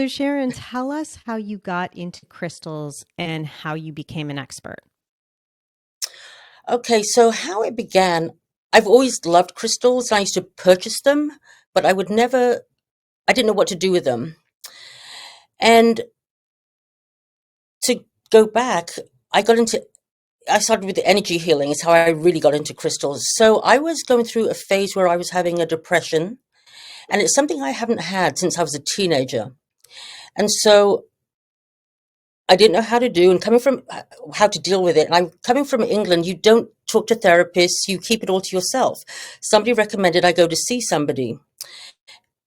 So, Sharon, tell us how you got into crystals and how you became an expert. Okay, so how it began, I've always loved crystals and I used to purchase them, but I didn't know what to do with them. And to go back, I got into, I started with the energy healing, is how I really got into crystals. So I was going through a phase where I was having a depression, and it's something I haven't had since I was a teenager. And so I didn't know how to do and coming from how to deal with it. And I'm coming from England, you don't talk to therapists, you keep it all to yourself. Somebody recommended I go to see somebody.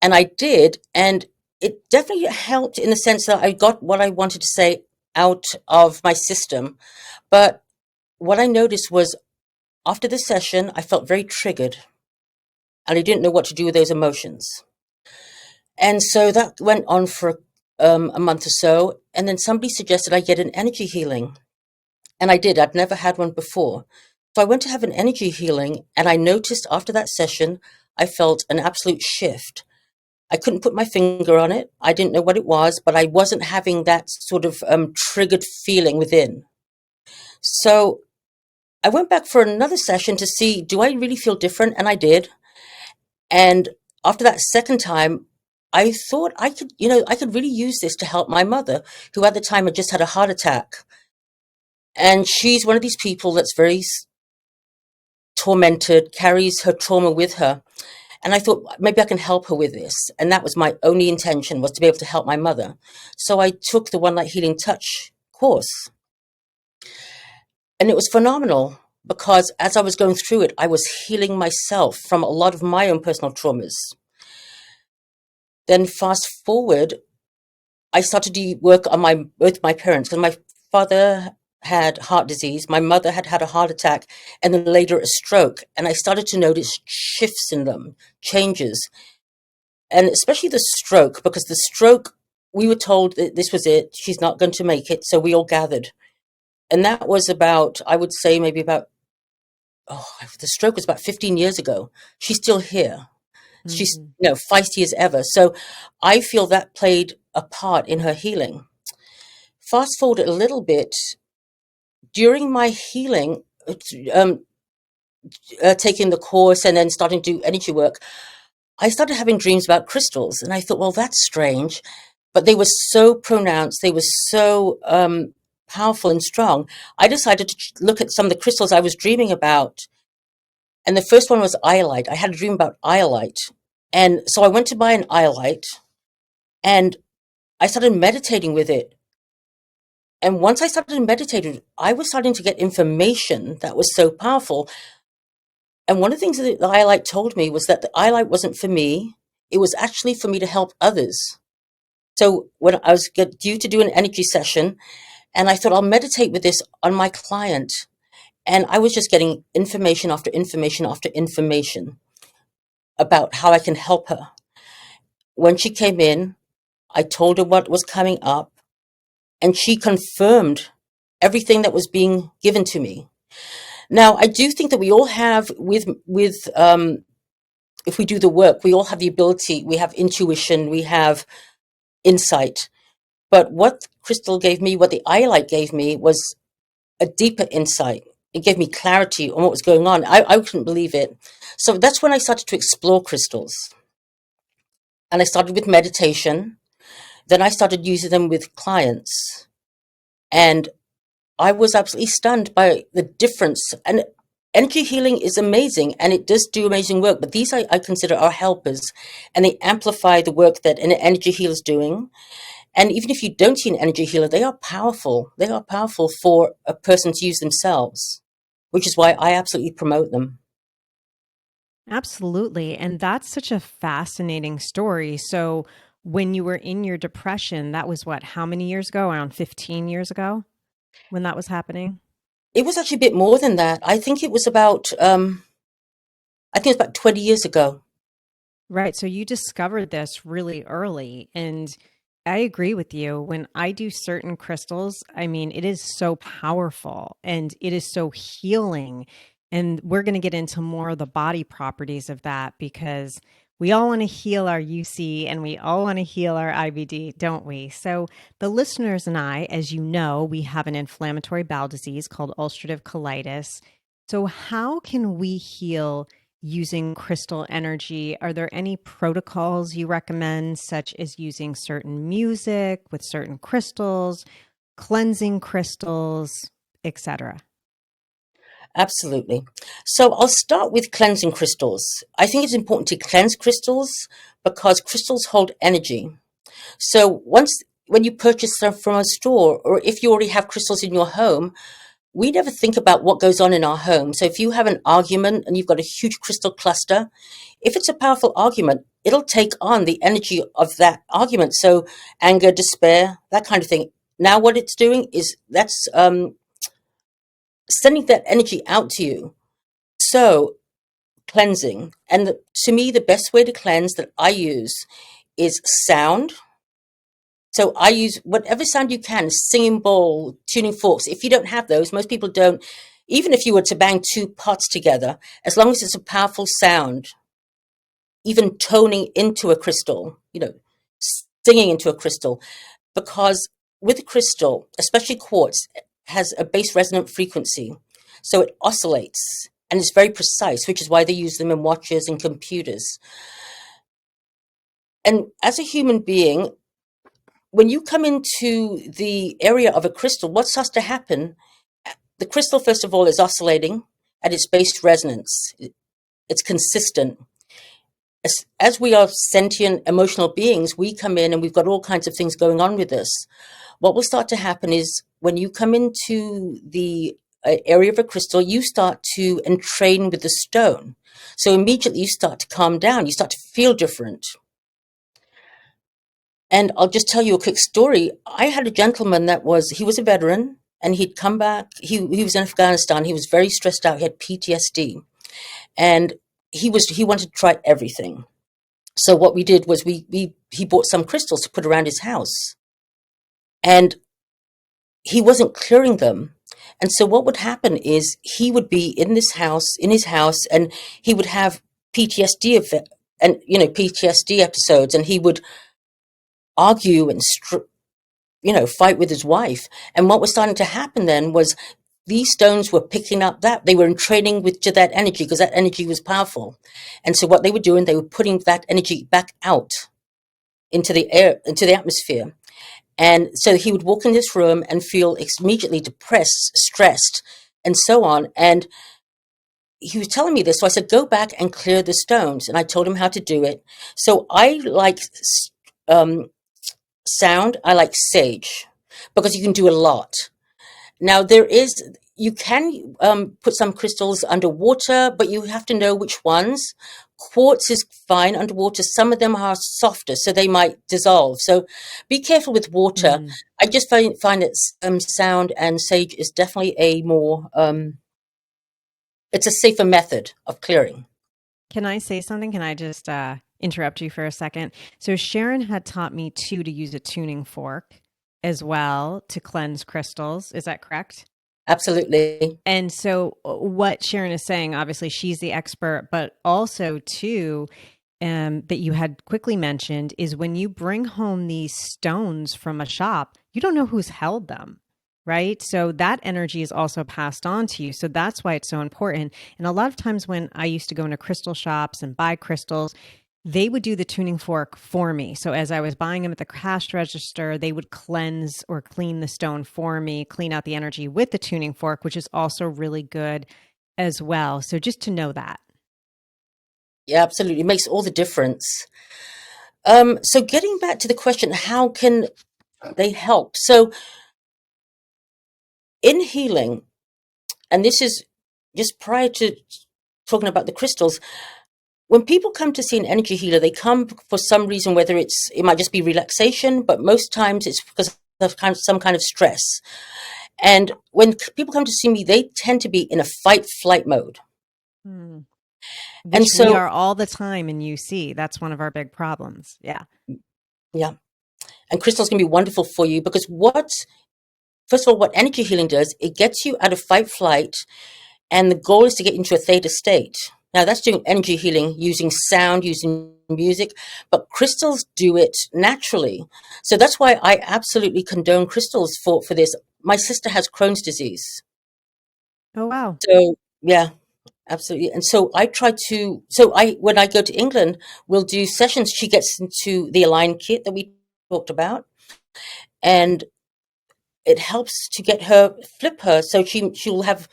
And I did, and it definitely helped in the sense that I got what I wanted to say out of my system. But what I noticed was after the session, I felt very triggered and I didn't know what to do with those emotions. And so that went on for a month or so. And then somebody suggested I get an energy healing. And I did. I'd never had one before. So I went to have an energy healing, and I noticed after that session, I felt an absolute shift. I couldn't put my finger on it. I didn't know what it was, but I wasn't having that sort of triggered feeling within. So I went back for another session to see, do I really feel different? And I did. And after that second time, I thought I could really use this to help my mother, who at the time had just had a heart attack. And she's one of these people that's very tormented, carries her trauma with her. And I thought maybe I can help her with this. And that was my only intention, was to be able to help my mother. So I took the One Light Healing Touch course. And it was phenomenal because as I was going through it, I was healing myself from a lot of my own personal traumas. Then fast forward, I started to work on both my parents, because my father had heart disease, my mother had had a heart attack, and then later a stroke. And I started to notice shifts in them, changes, and especially the stroke, because the stroke, we were told that this was it, she's not going to make it. So we all gathered. And that was about, I would say, maybe about, oh, the stroke was about 15 years ago. She's still here. She's, Hmm. feisty as ever. So I feel that played a part in her healing. Fast forward a little bit, during my healing, um, taking the course and then starting to do energy work, I started having dreams about crystals. And I thought, well, that's strange. But they were so pronounced, they were so powerful and strong. I decided to look at some of the crystals I was dreaming about. And the first one was iolite. I had a dream about iolite. And so I went to buy an iolite and I started meditating with it. And once I started meditating, I was starting to get information that was so powerful. And one of the things that the iolite told me was that the iolite wasn't for me. It was actually for me to help others. So when I was due to do an energy session, and I thought I'll meditate with this on my client. And I was just getting information after information after information about how I can help her. When she came in, I told her what was coming up, and she confirmed everything that was being given to me. Now, I do think that we all have, if we do the work, we all have the ability, we have intuition, we have insight. But what Crystal gave me, what the iolite gave me, was a deeper insight. It gave me clarity on what was going on. I couldn't believe it. So that's when I started to explore crystals. And I started with meditation. Then I started using them with clients. And I was absolutely stunned by the difference. And energy healing is amazing and it does do amazing work. But these I consider are helpers, and they amplify the work that an energy healer is doing. And even if you don't see an energy healer, they are powerful. They are powerful for a person to use themselves, which is why I absolutely promote them. Absolutely. And that's such a fascinating story. So, when you were in your depression, that was what, how many years ago? Around 15 years ago when that was happening? It was actually a bit more than that. I think it's about 20 years ago. Right. So, you discovered this really early. And I agree with you. When I do certain crystals, I mean, it is so powerful and it is so healing. And we're going to get into more of the body properties of that because we all want to heal our UC and we all want to heal our IBD, don't we? So, the listeners and I, as you know, we have an inflammatory bowel disease called ulcerative colitis. So, how can we heal using crystal energy? Are there any protocols you recommend, such as using certain music with certain crystals, cleansing crystals, etc.? Absolutely. So I'll start with cleansing crystals. I think it's important to cleanse crystals because crystals hold energy. So when you purchase them from a store, or if you already have crystals in your home, we never think about what goes on in our home. So if you have an argument and you've got a huge crystal cluster, if it's a powerful argument, it'll take on the energy of that argument. So anger, despair, that kind of thing. Now what it's doing is that's sending that energy out to you. So cleansing. And to me, the best way to cleanse that I use is sound. So I use whatever sound you can, singing bowl, tuning forks. If you don't have those, most people don't. Even if you were to bang two pots together, as long as it's a powerful sound, even toning into a crystal, singing into a crystal, because with a crystal, especially quartz, has a base resonant frequency. So it oscillates and it's very precise, which is why they use them in watches and computers. And as a human being, when you come into the area of a crystal, what starts to happen? The crystal, first of all, is oscillating at its base resonance. It's consistent. As we are sentient, emotional beings, we come in and we've got all kinds of things going on with us. What will start to happen is when you come into the area of a crystal, you start to entrain with the stone. So immediately you start to calm down. You start to feel different. And I'll just tell you a quick story. I had a gentleman he was a veteran and he'd come back. He was in Afghanistan. He was very stressed out. He had PTSD and he wanted to try everything. So what we did was he bought some crystals to put around his house and he wasn't clearing them. And so what would happen is he would be in his house, and he would have PTSD PTSD episodes, and he would argue and fight with his wife. And what was starting to happen then was these stones were picking up that. They were entraining to that energy because that energy was powerful. And so what they were doing, they were putting that energy back out into the air, into the atmosphere. And so he would walk in this room and feel immediately depressed, stressed, and so on. And he was telling me this. So I said, go back and clear the stones. And I told him how to do it. So I like sound. I like sage because you can do a lot. Now you can put some crystals underwater, but you have to know which ones. Quartz is fine underwater. Some of them are softer, so they might dissolve. So be careful with water. I just find that sound and sage is definitely a more, it's a safer method of clearing. Can I say something? Can I just interrupt you for a second? So Sharon had taught me to use a tuning fork as well to cleanse crystals. Is that correct? Absolutely. And so what Sharon is saying, obviously she's the expert, but also too, that you had quickly mentioned is when you bring home these stones from a shop, you don't know who's held them, right? So that energy is also passed on to you. So that's why it's so important. And a lot of times when I used to go into crystal shops and buy crystals, they would do the tuning fork for me. So as I was buying them at the cash register, they would cleanse or clean the stone for me, clean out the energy with the tuning fork, which is also really good as well. So just to know that. Yeah, absolutely. It makes all the difference. So getting back to the question, how can they help? So in healing, and this is just prior to talking about the crystals, when people come to see an energy healer, they come for some reason, whether it might just be relaxation, but most times it's because of some kind of stress. And when people come to see me, they tend to be in a fight-flight mode. Which we are all the time in UC. That's one of our big problems. Yeah. Yeah. And crystals can be wonderful for you because first of all, what energy healing does, it gets you out of fight-flight, and the goal is to get into a theta state. Now that's doing energy healing using sound, using music, but crystals do it naturally. So that's why I absolutely condone crystals for this. My sister has Crohn's disease. Oh, wow. So yeah, absolutely. And so I try to, when I go to England, we'll do sessions. She gets into the Align kit that we talked about, and it helps to get her, flip her. So she'll have,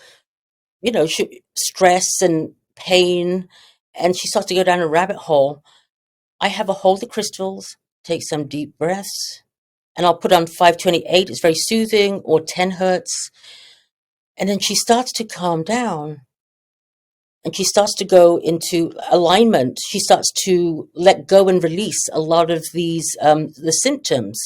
stress and pain, and she starts to go down a rabbit hole. I have her hold the crystals, take some deep breaths, and I'll put on 528. It's very soothing, or 10 hertz. And then she starts to calm down, and she starts to go into alignment. She starts to let go and release a lot of the symptoms.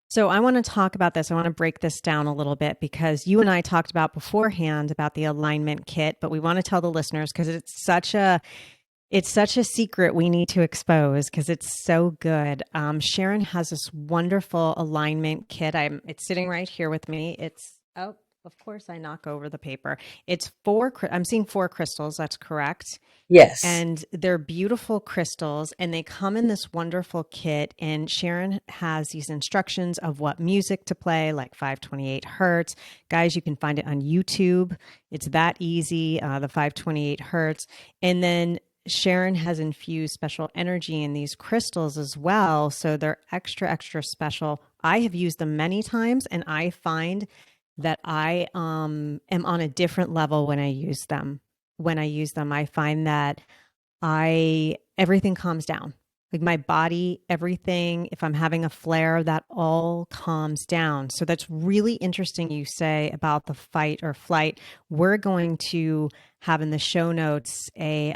So I want to talk about this. I want to break this down a little bit because you and I talked about beforehand about the alignment kit, but we want to tell the listeners because it's such a secret we need to expose because it's so good. Sharon has this wonderful alignment kit. It's sitting right here with me. Of course I knock over the paper. I'm seeing 4 crystals. That's correct. Yes. And they're beautiful crystals, and they come in this wonderful kit. And Sharon has these instructions of what music to play, like 528 hertz. Guys, you can find it on YouTube. It's that easy, the 528 hertz. And then Sharon has infused special energy in these crystals as well. So they're extra, extra special. I have used them many times, and I find that I am on a different level when I use them. I find that everything calms down. Like my body, everything, if I'm having a flare, that all calms down. So that's really interesting you say about the fight or flight. We're going to have in the show notes a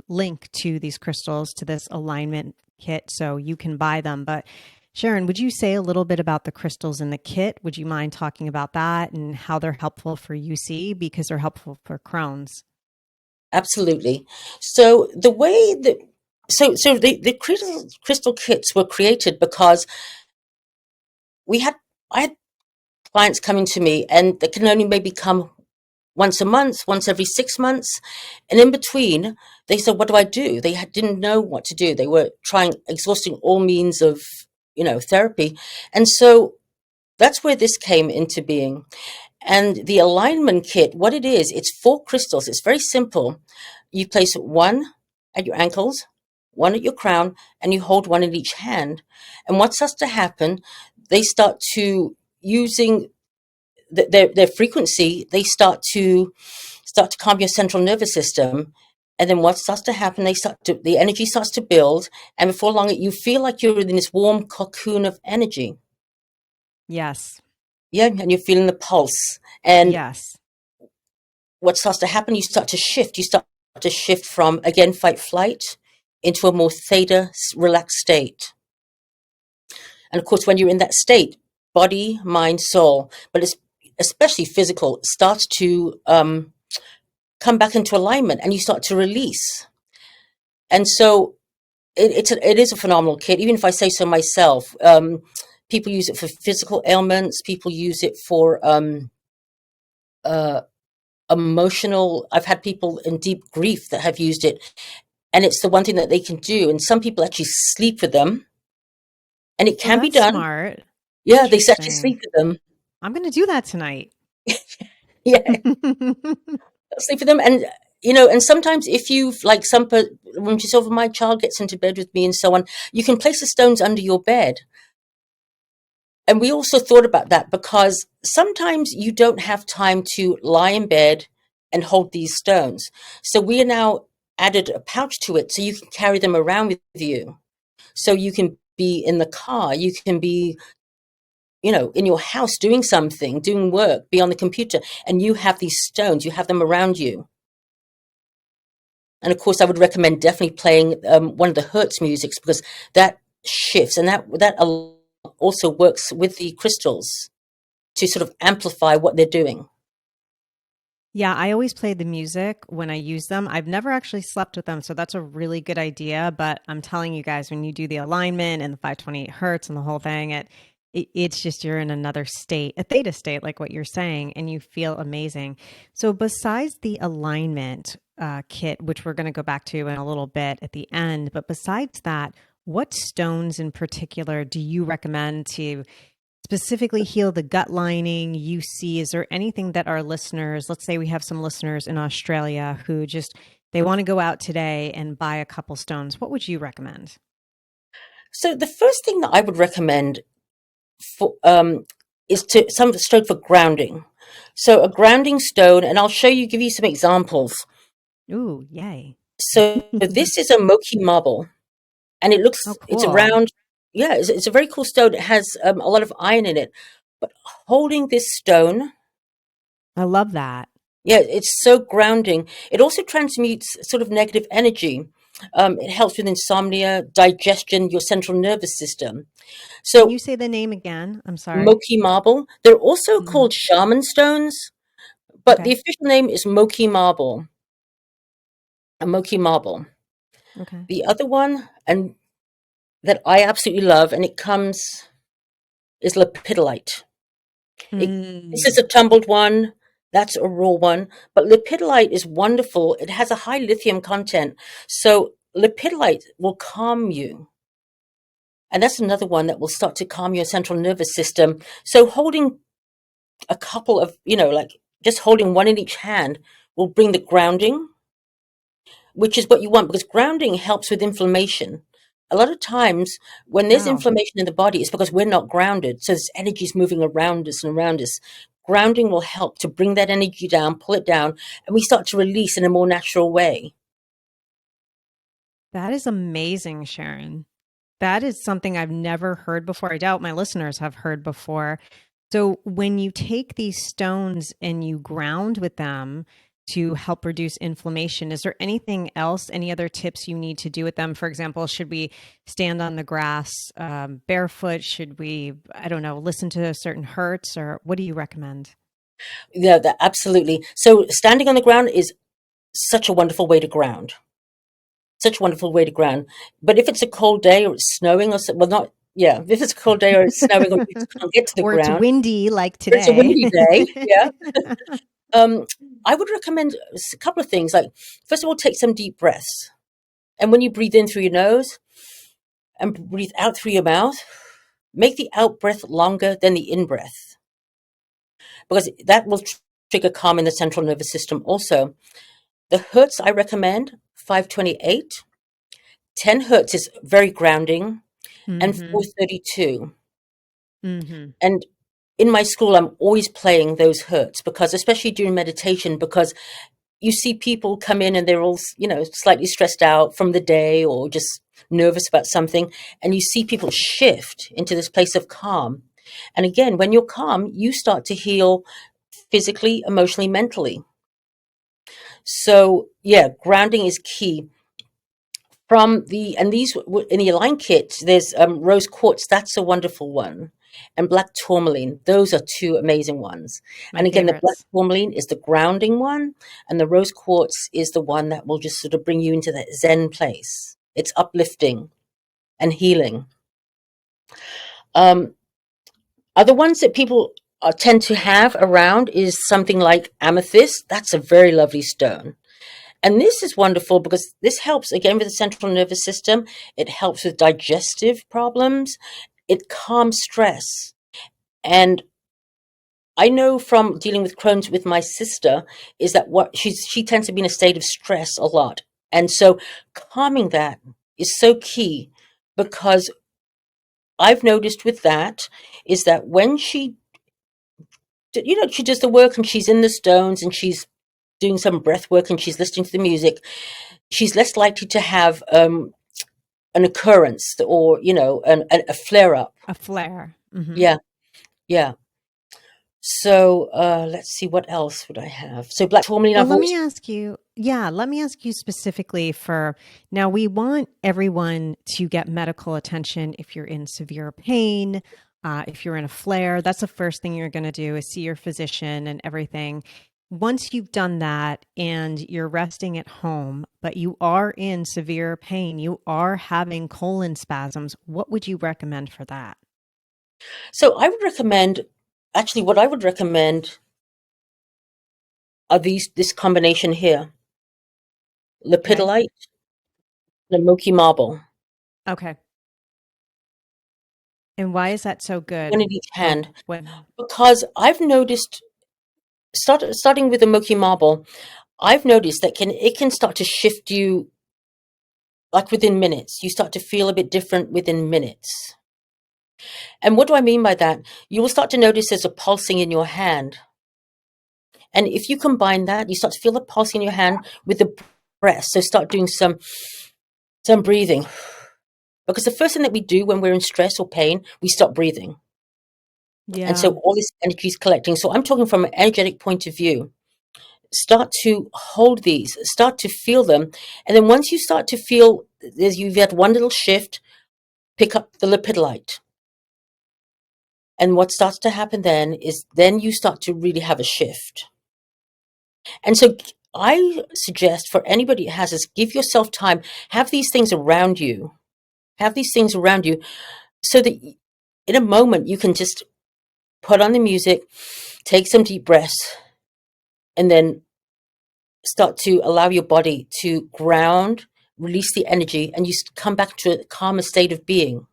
link to these crystals, to this alignment kit, so you can buy them. But Sharon, would you say a little bit about the crystals in the kit? Would you mind talking about that and how they're helpful for UC because they're helpful for Crohn's? Absolutely. So the way that the crystal kits were created because I had clients coming to me, and they can only maybe come once a month, once every 6 months, and in between they said, "What do I do?" They didn't know what to do. They were exhausting all means of therapy, and so that's where this came into being. And the alignment kit, what it is, it's 4 crystals. It's very simple. You place one at your ankles, one at your crown, and you hold one in each hand. And what starts to happen, they start to using their frequency, they start to calm your central nervous system. And then what starts to happen, the energy starts to build, and before long, you feel like you're in this warm cocoon of energy. Yes. Yeah, and you're feeling the pulse. And Yes. what starts to happen, you start to shift. You start to shift from, again, fight flight into a more theta relaxed state. And of course, when you're in that state, body, mind, soul, but it's especially physical, starts to come back into alignment, and you start to release. And so it is a phenomenal kit, even if I say so myself. People use it for physical ailments. People use it for uh, emotional. I've had people in deep grief that have used it, and it's the one thing that they can do. And some people actually sleep with them, and it Oh, can be that's done. smart. Yeah, they actually Interesting. sleep with them. I'm going to do that tonight. Yeah, sleep with them, and and sometimes if you've like when she's over, my child gets into bed with me and so on, you can place the stones under your bed. And we also thought about that because sometimes you don't have time to lie in bed and hold these stones. So we are now added a pouch to it so you can carry them around with you. So you can be in the car, you can be, in your house doing something, doing work, be on the computer, and you have these stones, you have them around you. And of course, I would recommend definitely playing one of the Hertz musics because that shifts, and that also works with the crystals to sort of amplify what they're doing. Yeah, I always play the music when I use them. I've never actually slept with them, so that's a really good idea. But I'm telling you guys, when you do the alignment and the 528 hertz and the whole thing, it's just you're in another state, a theta state, like what you're saying, and you feel amazing. So besides the alignment, kit, which we're going to go back to in a little bit at the end. But besides that, what stones in particular do you recommend to specifically heal the gut lining, UC? Is there anything that our listeners, let's say we have some listeners in Australia who just, they want to go out today and buy a couple stones. What would you recommend? So the first thing that I would recommend for is to some stone for grounding. So a grounding stone, and I'll give you some examples. Ooh, yay. So this is a Moki marble, and Oh, it's a cool. round, yeah, it's a very cool stone. It has a lot of iron in it. But holding this stone, I love that. yeah, it's so grounding. It also transmutes sort of negative energy. It helps with insomnia, digestion, your central nervous system. Can So you say the name again? I'm sorry. Moki marble. They're also Hmm. called shaman stones, but the Okay. official name is Moki marble. A Moki marble. Okay. The other one, and that I absolutely love, and it comes is lepidolite. This is Mm. a tumbled one. That's a raw one. But lepidolite is wonderful. It has a high lithium content. So lepidolite will calm you. And that's another one that will start to calm your central nervous system. So holding a couple of, like just holding one in each hand will bring the grounding, which is what you want because grounding helps with inflammation. A lot of times when there's Wow. inflammation in the body, it's because we're not grounded. So this energy is moving around us and around us. Grounding will help to bring that energy down, pull it down, and we start to release in a more natural way. That is amazing, Sharon. That is something I've never heard before. I doubt my listeners have heard before. So, when you take these stones and you ground with them to help reduce inflammation, is there anything else, any other tips you need to do with them? For example, should we stand on the grass barefoot? Should we, I don't know, listen to certain hertz, or what do you recommend? Yeah, absolutely. So standing on the ground is such a wonderful way to ground. Such a wonderful way to ground. But if it's a cold day or it's snowing or well, not yeah. If it's a cold day or it's snowing or you just can't get to the Or it's ground, windy like or it's a today. windy day, yeah. Um, I would recommend a couple of things. Like, first of all, take some deep breaths. And when you breathe in through your nose and breathe out through your mouth, make the out breath longer than the in breath because that will trigger calm in the central nervous system also. The hertz I recommend, 528. 10 hertz is very grounding, and Hmm. 432. Hmm. And in my school, I'm always playing those hertz because, especially during meditation, because you see people come in and they're all, slightly stressed out from the day or just nervous about something. And you see people shift into this place of calm. And again, when you're calm, you start to heal physically, emotionally, mentally. So yeah, grounding is key. And these in the Align kit, there's rose quartz. That's a wonderful one. And black tourmaline. Those are two amazing ones. My And again, the black favorites. tourmaline is the grounding one, and the rose quartz is the one that will just sort of bring you into that Zen place. It's uplifting and healing. Um, Other ones that people tend to have around is something like amethyst. That's a very lovely stone. And this is wonderful because this helps again with the central nervous system. It helps with digestive problems. It calms stress. And I know from dealing with Crohn's with my sister is that she tends to be in a state of stress a lot. And so calming that is so key because I've noticed with that is that when she does the work and she's in the stones and she's doing some breath work and she's listening to the music, she's less likely to have an occurrence or a flare up. A flare. Hmm. Yeah, yeah. So let's see, what else would I have? So black tourmaline, Well, I've let always me ask you, yeah, let me ask you specifically for now, we want everyone to get medical attention if you're in severe pain, if you're in a flare. That's the first thing you're going to do is see your physician and everything. Once you've done that and you're resting at home, but you are in severe pain, you are having colon spasms, what would you recommend for that? so I would recommend actually what I would recommend are this combination here. Okay. lepidolite, and a milky marble. Okay. And why is that so One good in each for hand. when? Because I've noticed, starting with the milky marble, I've noticed that it can start to shift you like within minutes. You start to feel a bit different within minutes. And what do I mean by that? You will start to notice there's a pulsing in your hand. And if you combine that, you start to feel the pulsing in your hand with the breath. So start doing some breathing. Because the first thing that we do when we're in stress or pain, we stop breathing. And Yeah. so all this energy is collecting. So I'm talking from an energetic point of view. Start to hold these, start to feel them. And then once you start to feel you've had one little shift, pick up the lepidolite. And what starts to happen then is then you start to really have a shift. And so I suggest for anybody who has this, give yourself time, have these things around you, so that in a moment you can just put on the music, take some deep breaths, and then start to allow your body to ground, release the energy, and you come back to a calmer state of being.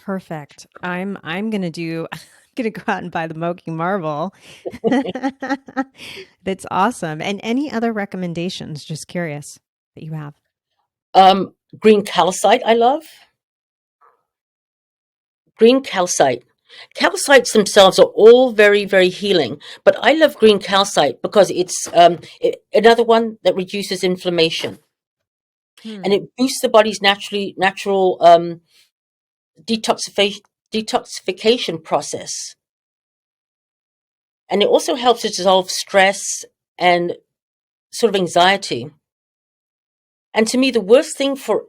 Perfect. I'm gonna do I'm gonna go out and buy the Moki Marble. That's awesome. And any other recommendations? Just curious that you have. Green calcite, I love. Green calcite. Calcites themselves are all very, very healing, but I love green calcite because it's another one that reduces inflammation Hmm. and it boosts the body's natural detoxification detoxification process, and it also helps to dissolve stress and sort of anxiety. And to me, the worst thing for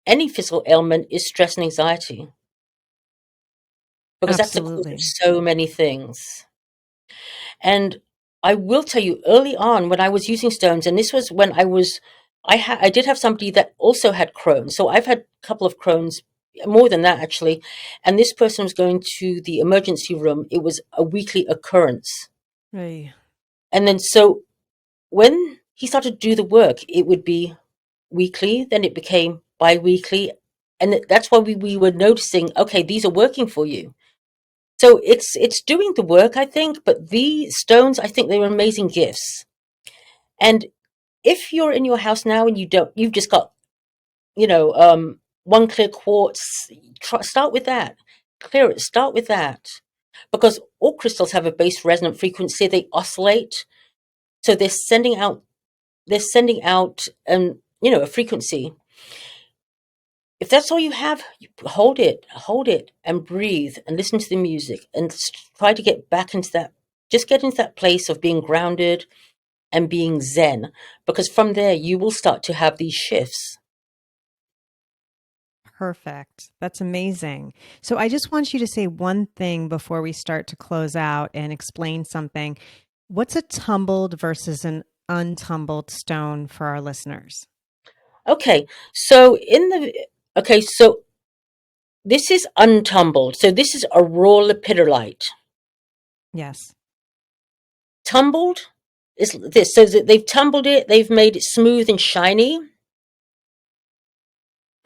any physical ailment is stress and anxiety because that's the cause of Absolutely. so many things. And I will tell you, early on when I was using stones, and this was when I did have somebody that also had Crohn's. So I've had a couple of Crohn's, more than that actually. And this person was going to the emergency room. It was a weekly occurrence. Hey. And then so when he started to do the work, it would be weekly, then it became bi-weekly. And that's why we were noticing, okay, these are working for you. So it's doing the work, I think, but the stones, I think they were amazing gifts. And if you're in your house now and you've just got, one clear quartz, start with that. Clear it, start with that. Because all crystals have a base resonant frequency, they oscillate. So they're sending out a frequency. If that's all you have, hold it and breathe and listen to the music and try to get back into that, just get into that place of being grounded and being zen, because from there you will start to have these shifts. Perfect. That's amazing. So I just want you to say one thing before we start to close out and explain something. What's a tumbled versus an untumbled stone for our listeners? Okay, so so this is untumbled. So this is a raw lepidolite. Yes. Tumbled is this. So that they've tumbled it, they've made it smooth and shiny.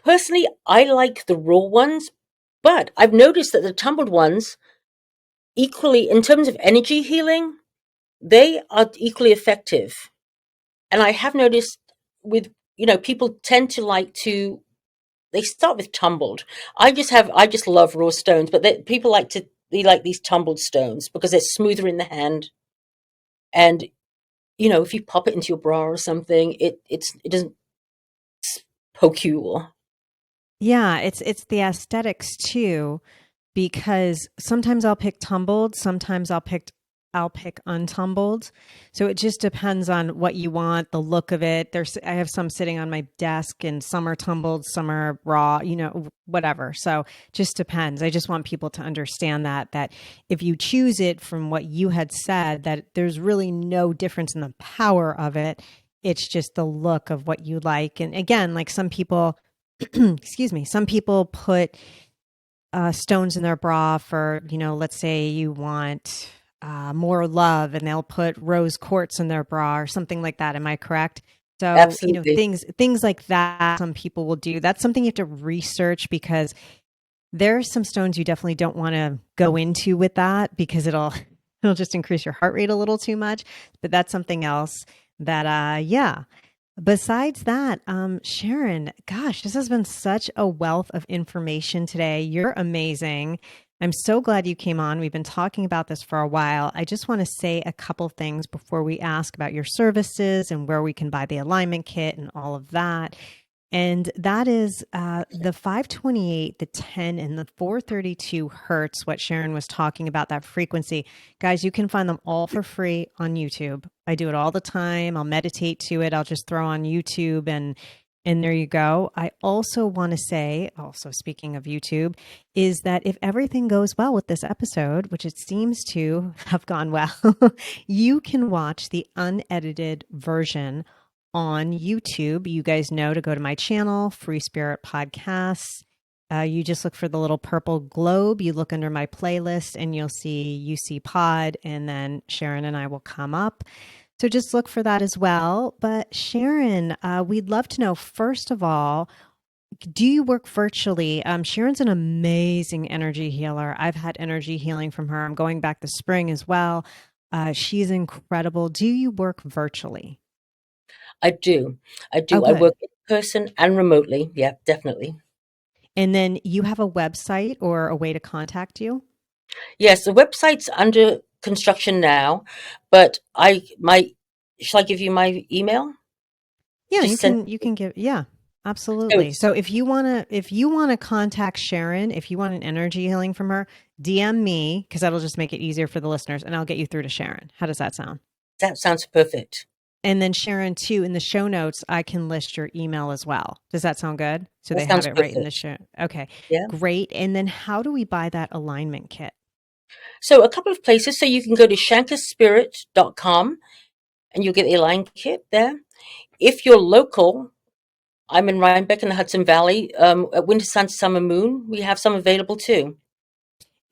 Personally, I like the raw ones, but I've noticed that the tumbled ones, equally in terms of energy healing, they are equally effective. And I have noticed with, people tend to they start with tumbled. I just love raw stones, but people they like these tumbled stones because they're smoother in the hand. And, if you pop it into your bra or something, it doesn't poke you or, Yeah, it's the aesthetics too, because sometimes I'll pick tumbled, sometimes I'll pick untumbled. So it just depends on what you want, the look of it. I have some sitting on my desk and some are tumbled, some are raw, whatever. So just depends. I just want people to understand that if you choose it from what you had said, that there's really no difference in the power of it. It's just the look of what you like. And again, like some people, excuse me, some people put stones in their bra for, let's say you want more love, and they'll put rose quartz in their bra or something like that. Am I correct? So, Absolutely. things like that some people will do. That's something you have to research because there are some stones you definitely don't want to go into with that because it'll just increase your heart rate a little too much. But that's something else that yeah. Besides that, Sharon, gosh, this has been such a wealth of information today. You're amazing. I'm so glad you came on. We've been talking about this for a while. I just want to say a couple things before we ask about your services and where we can buy the alignment kit and all of that. And that is the 528, the 10, and the 432 hertz, what Sharon was talking about, that frequency. Guys, you can find them all for free on YouTube. I do it all the time. I'll meditate to it. I'll just throw on YouTube and there you go. I also want to say, also speaking of YouTube, is that if everything goes well with this episode, which it seems to have gone well, you can watch the unedited version on YouTube. You guys know to go to my channel, Free Spirit Podcasts. You just look for the little purple globe. You look under my playlist and you'll see UC Pod, and then Sharon and I will come up. So just look for that as well. But Sharon, we'd love to know, first of all, do you work virtually? Sharon's an amazing energy healer. I've had energy healing from her. I'm going back this spring as well. She's incredible. Do you work virtually? I do. I Oh, do. I good. work in person and remotely. Yeah, definitely. And then you have a website or a way to contact you? Yes, the website's under construction now, but shall I give you my email? Yeah, Just send. you can give yeah, So absolutely. it's So if you wanna contact Sharon, if you want an energy healing from her, DM me because that'll just make it easier for the listeners and I'll get you through to Sharon. How does that sound? that sounds perfect. And then Sharon too, in the show notes, I can list your email as well. Does that sound good? So That they have sounds it right in the perfect. show. Okay, Yeah. great. And then how do we buy that alignment kit? So a couple of places. So you can go to shankaspirit.com and you'll get the Align kit there. If you're local, I'm in Rhinebeck in the Hudson Valley. At Winter Sun Summer Moon, we have some available too.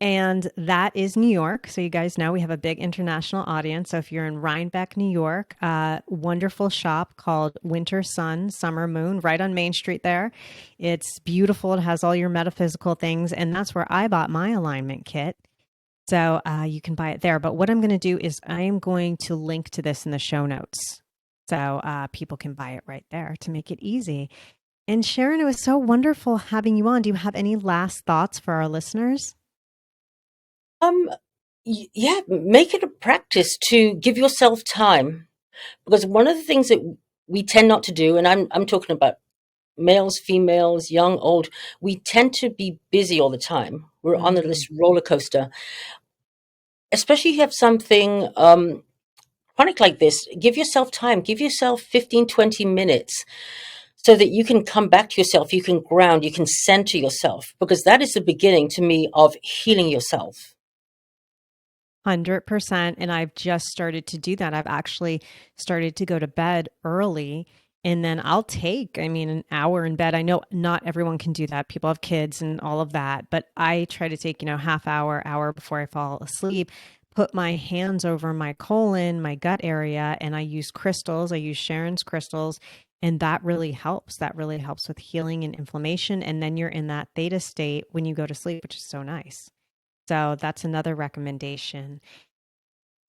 And that is New York. So you guys know we have a big international audience. So if you're in Rhinebeck, New York, wonderful shop called Winter Sun Summer Moon, right on Main Street there. It's beautiful. It has all your metaphysical things. And that's where I bought my alignment kit. So you can buy it there. But what I'm going to do is I am going to link to this in the show notes. So people can buy it right there to make it easy. And Sharon, it was so wonderful having you on. Do you have any last thoughts for our listeners? Um, yeah, make it a practice to give yourself time because one of the things that we tend not to do, and I'm talking about males, females, young, old, we tend to be busy all the time. We're on Mm. this roller coaster. Especially if you have something chronic like this, give yourself time, give yourself 15, 20 minutes so that you can come back to yourself, you can ground, you can center yourself, because that is the beginning to me of healing yourself. 100%. And I've just started to do that. I've actually started to go to bed early and then I'll take, I mean, an hour in bed. I know not everyone can do that. People have kids and all of that, but I try to take, half hour before I fall asleep, put my hands over my colon, my gut area, and I use crystals. I use Sharon's crystals. And that really helps. That really helps with healing and inflammation. And then you're in that theta state when you go to sleep, which is so nice. So that's another recommendation.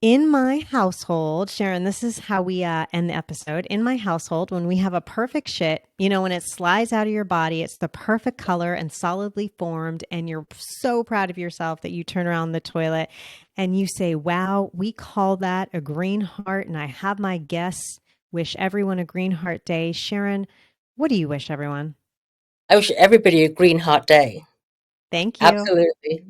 In my household, Sharon, this is how we end the episode. In my household, when we have a perfect shit, when it slides out of your body, it's the perfect color and solidly formed, and you're so proud of yourself that you turn around the toilet and you say, wow, we call that a green heart. And I have my guests wish everyone a green heart day. Sharon, what do you wish everyone? I wish everybody a green heart day. Thank you. Absolutely.